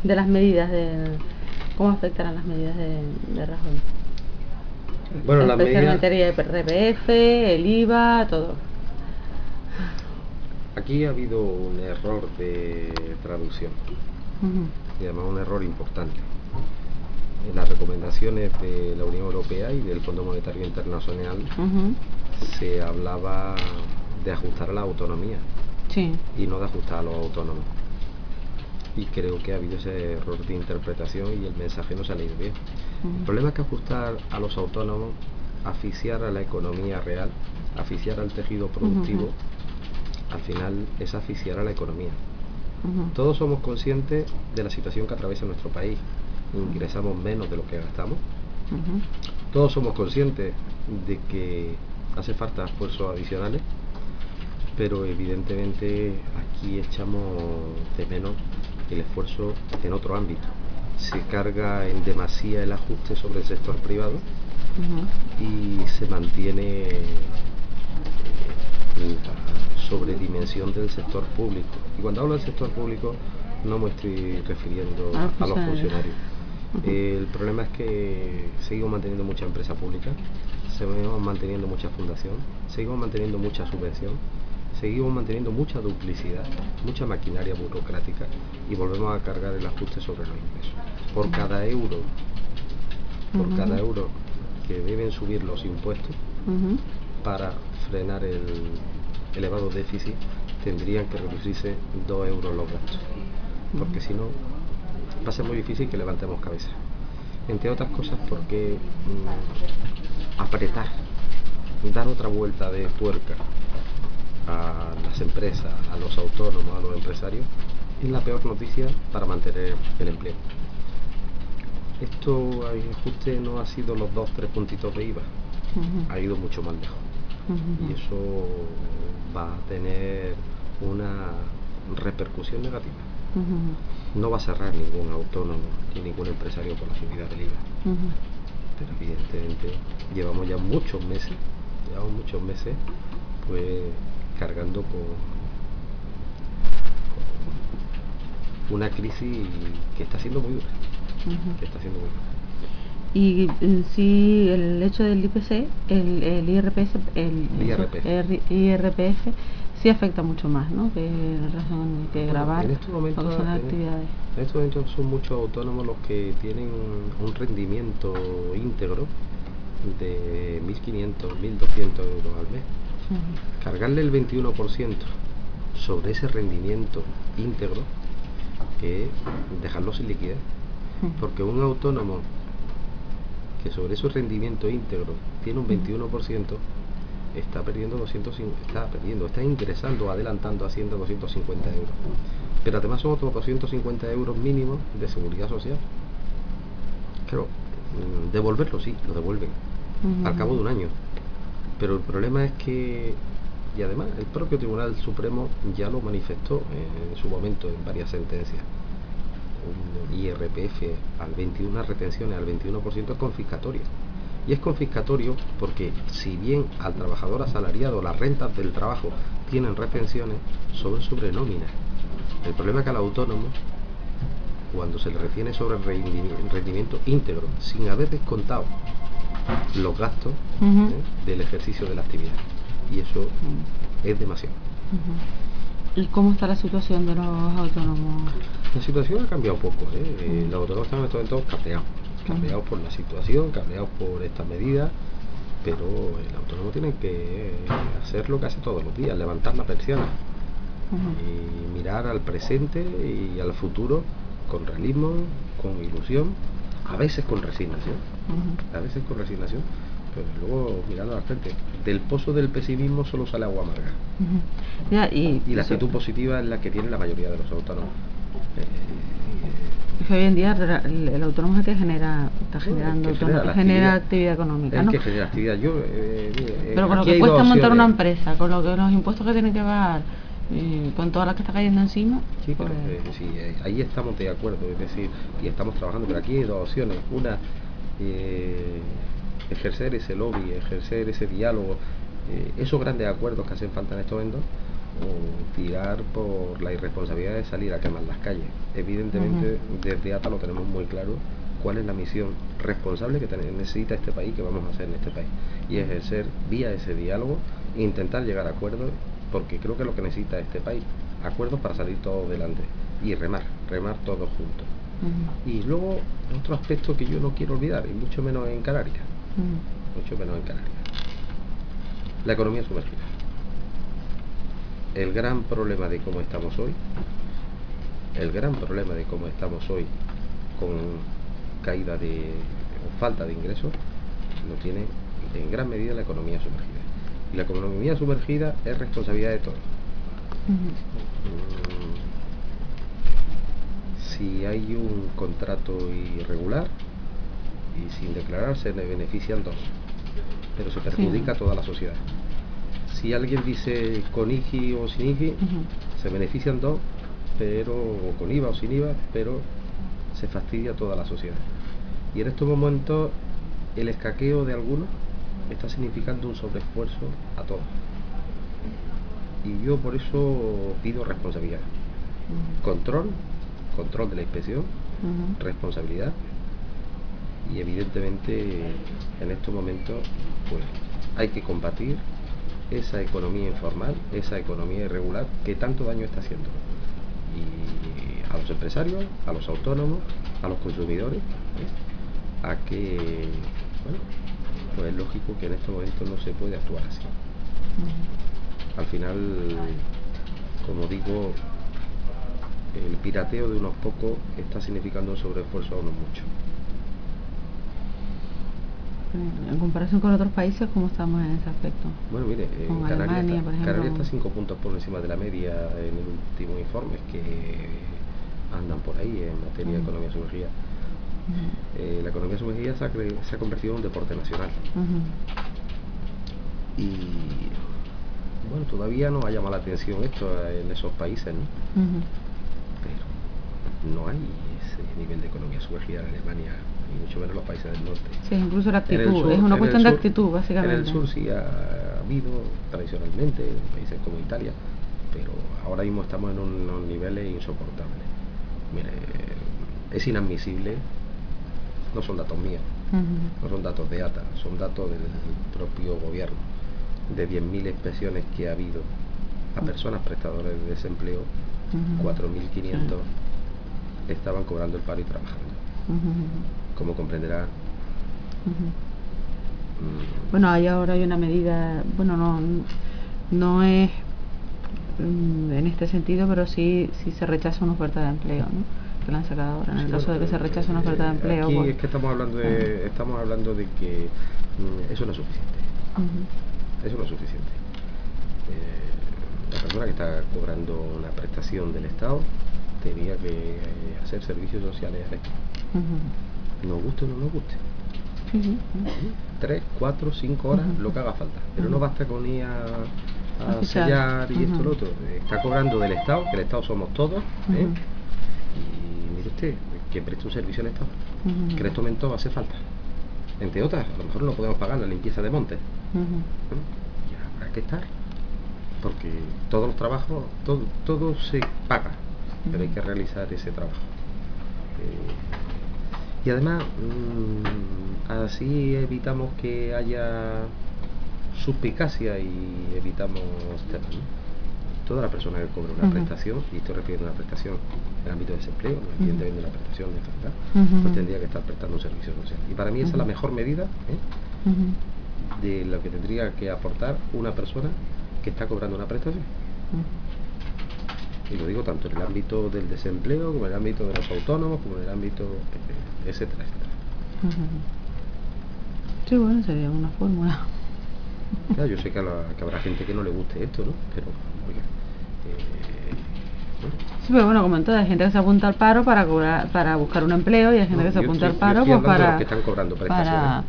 de las medidas de cómo afectarán las medidas de Rajoy. Bueno, las medidas, especialmente el IRPF, el IVA, todo. aquí ha habido un error de traducción y además un error importante. En las recomendaciones de la Unión Europea y del Fondo Monetario Internacional se hablaba de ajustar a la autonomía y no de ajustar a los autónomos. Y creo que ha habido ese error de interpretación y el mensaje no se ha leído bien. El problema es que ajustar a los autónomos, asfixiar a la economía real, asfixiar al tejido productivo, al final es asfixiar a la economía. Todos somos conscientes de la situación que atraviesa nuestro país. Ingresamos menos de lo que gastamos. Todos somos conscientes de que hace falta esfuerzos adicionales, pero evidentemente aquí echamos de menos el esfuerzo en otro ámbito. Se carga en demasía el ajuste sobre el sector privado y se mantiene la sobredimensión del sector público. Y cuando hablo del sector público no me estoy refiriendo a los funcionarios. El problema es que seguimos manteniendo mucha empresa pública, seguimos manteniendo mucha fundación, seguimos manteniendo mucha subvención, seguimos manteniendo mucha duplicidad, mucha maquinaria burocrática y volvemos a cargar el ajuste sobre los ingresos. Por cada euro que deben subir los impuestos para frenar el elevado déficit, tendrían que reducirse 2 euros los gastos, porque si no va a ser muy difícil que levantemos cabeza, entre otras cosas porque apretar, dar otra vuelta de tuerca a las empresas, a los autónomos, a los empresarios, es la peor noticia para mantener el empleo. Esto, el ajuste no ha sido los 2-3 puntitos de IVA, ha ido mucho más lejos, y eso va a tener una repercusión negativa. No va a cerrar ningún autónomo ni ningún empresario por la subida del IVA, pero evidentemente llevamos ya muchos meses pues cargando con una crisis que está siendo muy dura, Y sí, el hecho del IPC, el IRPF sí afecta mucho más, ¿no? Que razón que grabar en estos momentos, actividades. En estos momentos son muchos autónomos los que tienen un rendimiento íntegro de 1.500, 1.200 euros al mes. Cargarle el 21% sobre ese rendimiento íntegro es dejarlo sin liquidez, porque un autónomo que sobre ese rendimiento íntegro tiene un 21%, está ingresando, adelantando a Hacienda 250 euros. Pero además son otros 250 euros mínimos de seguridad social. Claro, devolverlo sí, lo devuelven al cabo de un año. Pero el problema es que, y además el propio Tribunal Supremo ya lo manifestó en su momento en varias sentencias, un IRPF al 21, unas retenciones al 21% es confiscatorio. Y es confiscatorio porque si bien al trabajador asalariado las rentas del trabajo tienen retenciones, son sobre nóminas. El problema es que al autónomo, cuando se le retiene sobre el rendimiento íntegro, sin haber descontado los gastos del ejercicio de la actividad, y eso es demasiado. ¿Y cómo está la situación de los autónomos? La situación ha cambiado un poco, los autónomos están en estos momentos cabreados por la situación, cabreados por esta medida, pero el autónomo tiene que hacer lo que hace todos los días, levantar la persiana y mirar al presente y al futuro con realismo, con ilusión, a veces con resignación, pero luego mirando al frente. Del pozo del pesimismo solo sale agua amarga. Y la actitud positiva es la que tiene la mayoría de los autónomos. Hoy en día el autónomo es el que genera actividad económica, es ¿no? que genera actividad. Pero con lo que cuesta montar una empresa, con los impuestos que tienen que pagar, con todas las que está cayendo encima. Sí, pero sí, ahí estamos de acuerdo, es decir, y estamos trabajando, pero aquí hay dos opciones. Una, ejercer ese lobby, ejercer ese diálogo, esos grandes acuerdos que hacen falta en estos momentos, tirar por la irresponsabilidad de salir a quemar las calles. Evidentemente, desde ATA lo tenemos muy claro cuál es la misión responsable que necesita este país, que vamos a hacer en este país, y es ejercer vía ese diálogo e intentar llegar a acuerdos, porque creo que es lo que necesita este país, acuerdos para salir todos delante y remar todos juntos. Y luego otro aspecto que yo no quiero olvidar, y mucho menos en Canarias, la economía sumergida. El gran problema de cómo estamos hoy, con caída o falta de ingresos, lo tiene en gran medida la economía sumergida. Y la economía sumergida es responsabilidad de todos. Si hay un contrato irregular y sin declarar, se le benefician dos, pero se perjudica a toda la sociedad. Si alguien dice con IGI o sin IGI, se benefician dos, pero o con IVA o sin IVA, pero se fastidia a toda la sociedad. Y en estos momentos el escaqueo de algunos está significando un sobreesfuerzo a todos. Y yo por eso pido responsabilidad. Control de la inspección, responsabilidad, y evidentemente en estos momentos pues hay que combatir esa economía informal, esa economía irregular que tanto daño está haciendo, y a los empresarios, a los autónomos, a los consumidores, a que, bueno, pues es lógico que en estos momentos no se puede actuar así. Al final, como digo, el pirateo de unos pocos está significando un sobreesfuerzo a unos muchos. En comparación con otros países, ¿cómo estamos en ese aspecto? Bueno, mire, Canarias está 5 puntos por encima de la media en el último informe que andan por ahí en materia de economía sumergida. La economía sumergida se ha convertido en un deporte nacional. Y bueno, todavía no ha llamado la atención esto en esos países, ¿no? Pero no hay ese nivel de economía sumergida en Alemania, y mucho menos los países del norte. Sí, incluso la actitud, es una cuestión de actitud, básicamente. En el sur sí ha habido tradicionalmente, en países como Italia, pero ahora mismo estamos en unos niveles insoportables. Mire, es inadmisible, no son datos míos, no son datos de ATA, son datos del propio gobierno. De 10.000 inspecciones que ha habido a personas prestadoras de desempleo, 4.500 estaban cobrando el paro y trabajando. Como comprenderá. Bueno, ahora hay una medida, bueno, no es en este sentido, pero sí se rechaza una oferta de empleo, ¿no? Que la han sacado ahora, en el caso de que se rechace una oferta de empleo. Aquí es que estamos hablando de que eso no es suficiente. Eso no es suficiente. La persona que está cobrando una prestación del Estado tenía que hacer servicios sociales al Estado. Nos guste o no nos guste. 3, 4, 5 horas, lo que haga falta. Pero no basta con ir a sellar y esto y lo otro. Está cobrando del Estado, que el Estado somos todos. Y mire usted, que preste un servicio al Estado, que en este momento hace falta. Entre otras, a lo mejor no podemos pagar la limpieza de montes. Y habrá que estar, porque todos los trabajos, todo se paga, pero hay que realizar ese trabajo. Y además, así evitamos que haya suspicacia y evitamos temas, ¿no? Toda la persona que cobra una prestación, y estoy refiriendo a una prestación en el ámbito de desempleo, no evidentemente una prestación de enfermedad, pues tendría que estar prestando un servicio social. Y para mí esa es la mejor medida de lo que tendría que aportar una persona que está cobrando una prestación. Y lo digo tanto en el ámbito del desempleo, como en el ámbito de los autónomos, como en el ámbito, etcétera, etcétera. Sí, bueno, sería una fórmula. Claro, yo sé que habrá gente que no le guste esto, ¿no? Pero, oiga, sí, pero bueno, como en todo, hay gente que se apunta al paro para buscar un empleo, y hay gente que se apunta al paro pues para... de los que están cobrando prestaciones.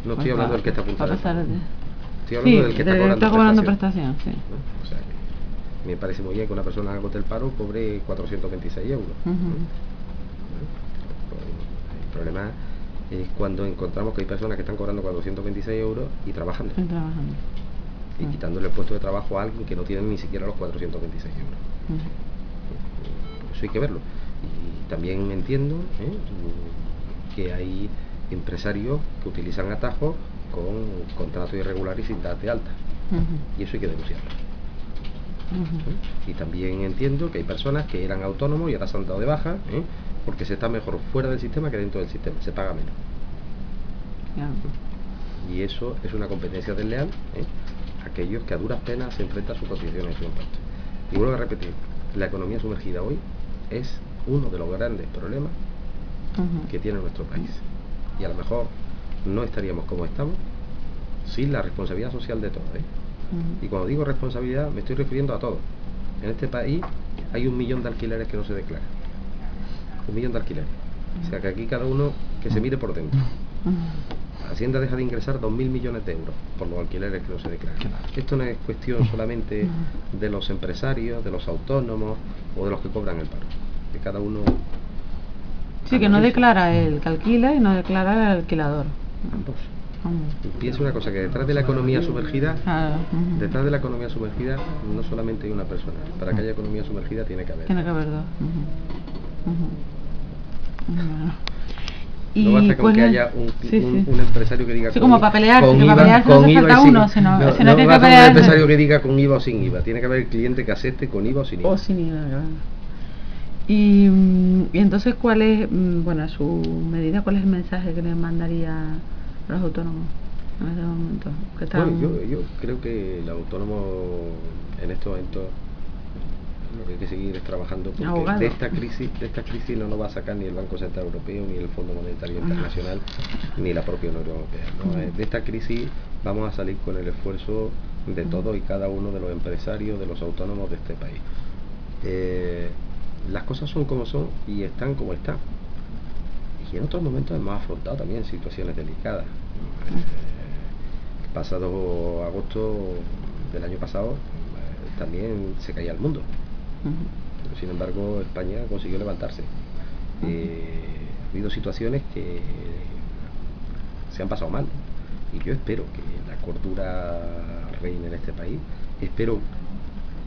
No estoy hablando del que está apuntado. Estoy hablando del que está cobrando prestación, sí. ¿No? O sea, que me parece muy bien que una persona que agote el paro cobre 426 euros. El problema es cuando encontramos que hay personas que están cobrando 426 euros y trabajando. y quitándole el puesto de trabajo a alguien que no tiene ni siquiera los 426 euros. Eso hay que verlo. Y también entiendo que hay empresarios que utilizan atajos con contrato irregular y sin darte alta, y eso hay que denunciarlo. Y también entiendo que hay personas que eran autónomos y ahora se han dado de baja, porque se está mejor fuera del sistema que dentro del sistema, se paga menos. Y eso es una competencia desleal, aquellos que a duras penas se enfrentan a sus cotizaciones y sus impuestos. Y vuelvo a repetir, la economía sumergida hoy es uno de los grandes problemas que tiene nuestro país, y a lo mejor no estaríamos como estamos sin la responsabilidad social de todos, y cuando digo responsabilidad me estoy refiriendo a todo. En este país hay 1 millón de alquileres que no se declaran, 1 millón de alquileres, o sea que aquí cada uno que se mire por dentro. Hacienda deja de ingresar 2.000 millones de euros por los alquileres que no se declaran. Esto no es cuestión solamente de los empresarios, de los autónomos o de los que cobran el paro, que cada uno... Sí, que no declara el que alquila y no declara el alquilador. Ambos. Piensa una cosa, que detrás de la economía sumergida, detrás de la economía sumergida no solamente hay una persona. Para que haya economía sumergida tiene que haber dos. No basta con que haya un empresario que diga como para pelear, con IVA, sino no que basta con un empresario que diga con IVA o sin IVA, tiene que haber el cliente que acepte con IVA o sin IVA. Y entonces, ¿cuál es, bueno, a su medida, cuál es el mensaje que le mandaría a los autónomos en este momento? Bueno, yo creo que el autónomo en estos momentos lo que hay que seguir es trabajando, porque de esta crisis no nos va a sacar ni el Banco Central Europeo, ni el Fondo Monetario Internacional, ni la propia Unión Europea, De esta crisis vamos a salir con el esfuerzo de todos y cada uno de los empresarios, de los autónomos de este país. Las cosas son como son y están como están, y en otros momentos hemos afrontado también situaciones delicadas. El pasado agosto del año pasado también se caía el mundo, pero sin embargo España consiguió levantarse. Ha habido situaciones que se han pasado mal, y yo espero que la cordura reine en este país. Espero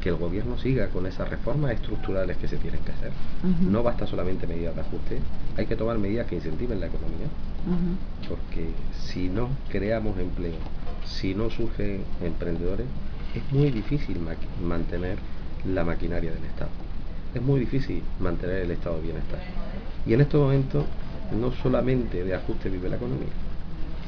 que el gobierno siga con esas reformas estructurales que se tienen que hacer. No basta solamente medidas de ajuste, hay que tomar medidas que incentiven la economía, porque si no creamos empleo, si no surgen emprendedores, es muy difícil mantener la maquinaria del Estado, es muy difícil mantener el estado de bienestar. Y en estos momentos no solamente de ajuste vive la economía,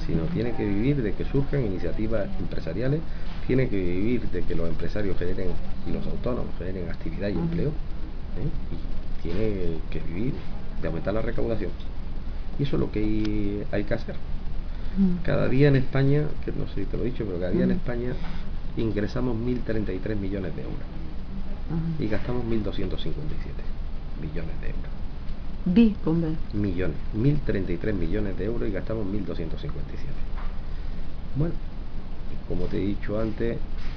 sino tiene que vivir de que surjan iniciativas empresariales, tiene que vivir de que los empresarios generen y los autónomos generen actividad y empleo, y tiene que vivir de aumentar la recaudación. Y eso es lo que hay que hacer. Cada día en España, que no sé si te lo he dicho, pero cada día en España ingresamos 1.033 millones de euros y gastamos 1.257 millones de euros. Millones, 1.033 millones de euros y gastamos 1.257. Bueno, como te he dicho antes,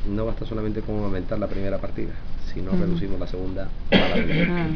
no basta solamente con aumentar la primera partida, sino reducimos la segunda a la primera.